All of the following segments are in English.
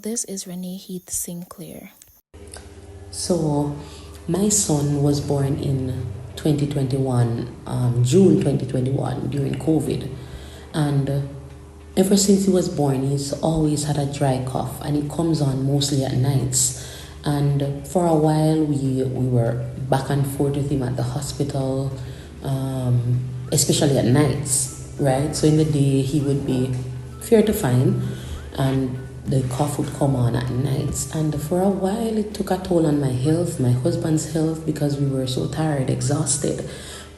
this is Renee Heath Sinclair. So, my son was born in 2021, June 2021, during COVID. And ever since he was born, he's always had a dry cough, and it comes on mostly at nights. And for a while, we were back and forth with him at the hospital, especially at nights, right? So in the day, he would be fair to find, and the cough would come on at nights. And for a while, it took a toll on my health, my husband's health, because we were so tired, exhausted.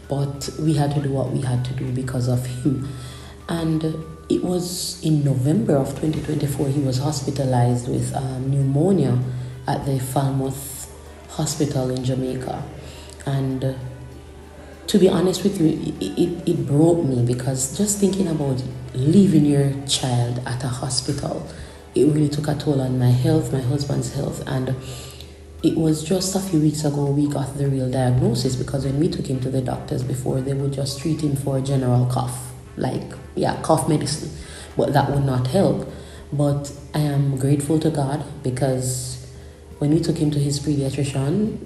But we had to do what we had to do because of him. And it was in November of 2024, he was hospitalized with pneumonia at the Falmouth Hospital in Jamaica. And to be honest with you, it broke me, because just thinking about leaving your child at a hospital, it really took a toll on my health, my husband's health. And it was just a few weeks ago we got the real diagnosis, because when we took him to the doctors before, they would just treat him for a general cough, cough medicine, but that would not help. But I am grateful to God, because when we took him to his pediatrician,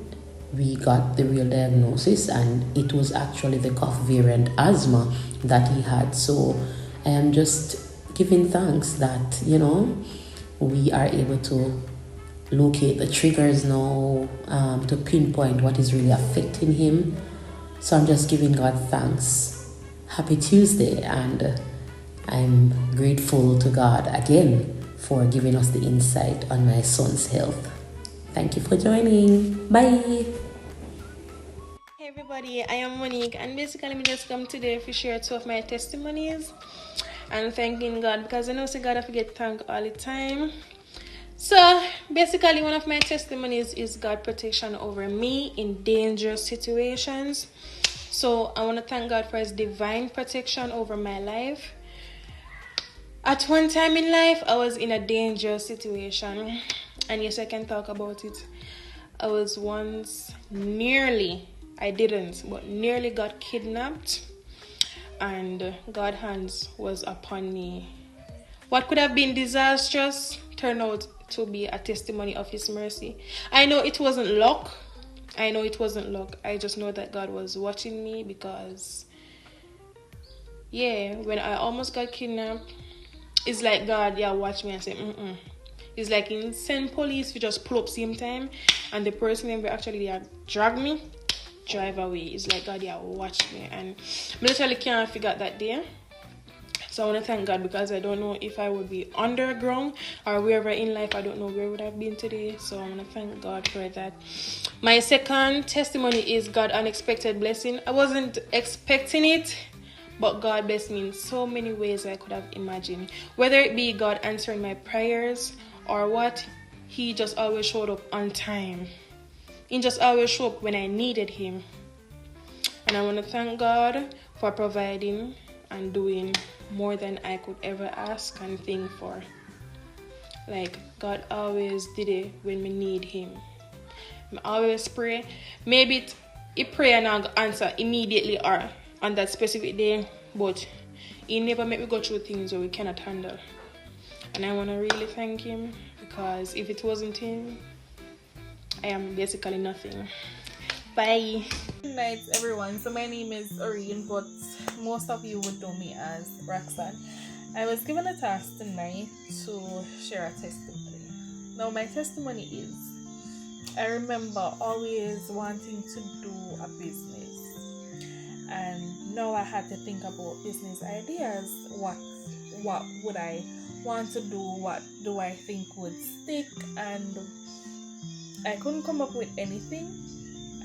we got the real diagnosis, and it was actually the cough variant asthma that he had. So I am just giving thanks that, we are able to locate the triggers now, to pinpoint what is really affecting him. So I'm just giving God thanks. Happy Tuesday, and I'm grateful to God again for giving us the insight on my son's health. Thank you for joining. Bye. Hey everybody, I am Monique, and basically I just come today to share two of my testimonies and thanking God, because I know God I forget thank all the time. So basically one of my testimonies is God protection over me in dangerous situations. So I want to thank God for his divine protection over my life. At one time in life, I was in a dangerous situation, and yes, I can talk about it. I was once nearly got kidnapped, and God's hands was upon me. What could have been disastrous turned out to be a testimony of his mercy. I know it wasn't luck. I just know that God was watching me, because when I almost got kidnapped, it's like God watch me and say It's like in send police, we just pull up same time, and the person that actually drag me drive away. It's like God watch me, and I literally can't figure out that day. So I want to thank God, because I don't know if I would be underground or wherever in life. I don't know where would I've been today. So I want to thank God for that. My second testimony is God unexpected blessing. I wasn't expecting it, but God blessed me in so many ways I could have imagined. Whether it be God answering my prayers or what, he just always showed up on time. He just always showed up when I needed him. And I want to thank God for providing and doing more than I could ever ask and think for. Like, God always did it when we need him. I always pray. Maybe he pray and I'll answer immediately or on that specific day, but he never make me go through things that we cannot handle. And I want to really thank him, because if it wasn't him, I am basically nothing. Bye. Good night, everyone. So my name is Oreen, but most of you would know me as Roxanne. I was given a task tonight to share a testimony. Now my testimony is, I remember always wanting to do a business, and now I had to think about business ideas. What would I want to do? What do I think would stick? And I couldn't come up with anything.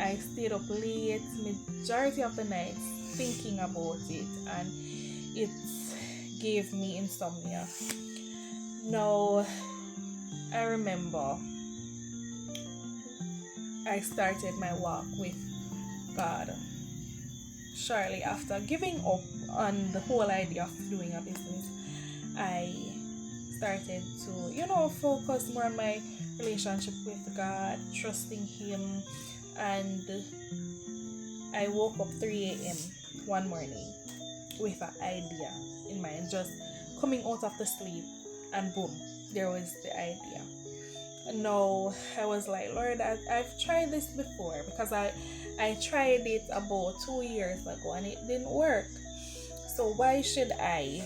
I stayed up late, majority of the night, thinking about it, and it gave me insomnia. Now, I remember I started my walk with God shortly after giving up on the whole idea of doing a business. I started to, focus more on my relationship with God, trusting him. And I woke up 3 a.m. one morning with an idea in mind, just coming out of the sleep. and boom, there was the idea. No, I was like, Lord, I've tried this before, because I tried it about 2 years ago and it didn't work. So why should I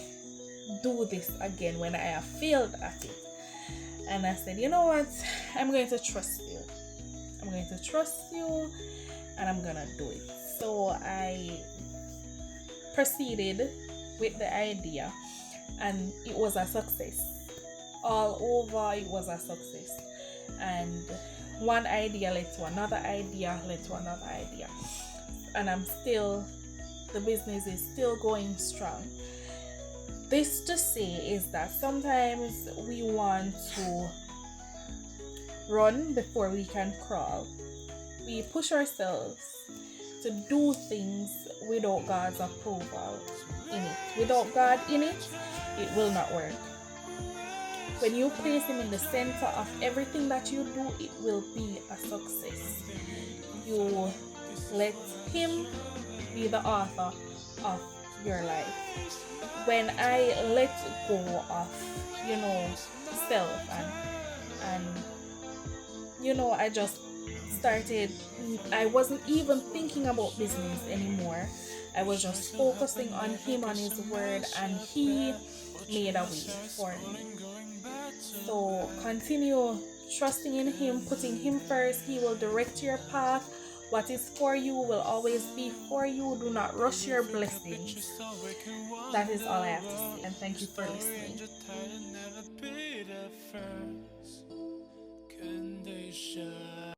do this again when I have failed at it? And I said, you know what? I'm going to trust you. I'm going to trust you and I'm going to do it. So I proceeded with the idea and it was a success. All over, it was a success. And one idea led to another idea, led to another idea. And the business is still going strong. This to say is that sometimes we want to run before we can crawl. We push ourselves to do things without God's approval in it. Without God in it, it will not work. When you place Him in the center of everything that you do, it will be a success. You let Him be the author of your life. When I let go of, self and I just started, I wasn't even thinking about business anymore. I was just focusing on Him, on His word, and He made a way for me. So continue trusting in Him, putting Him first. He will direct your path. What is for you will always be for you. Do not rush your blessings. That is all I have to say. And thank you for listening.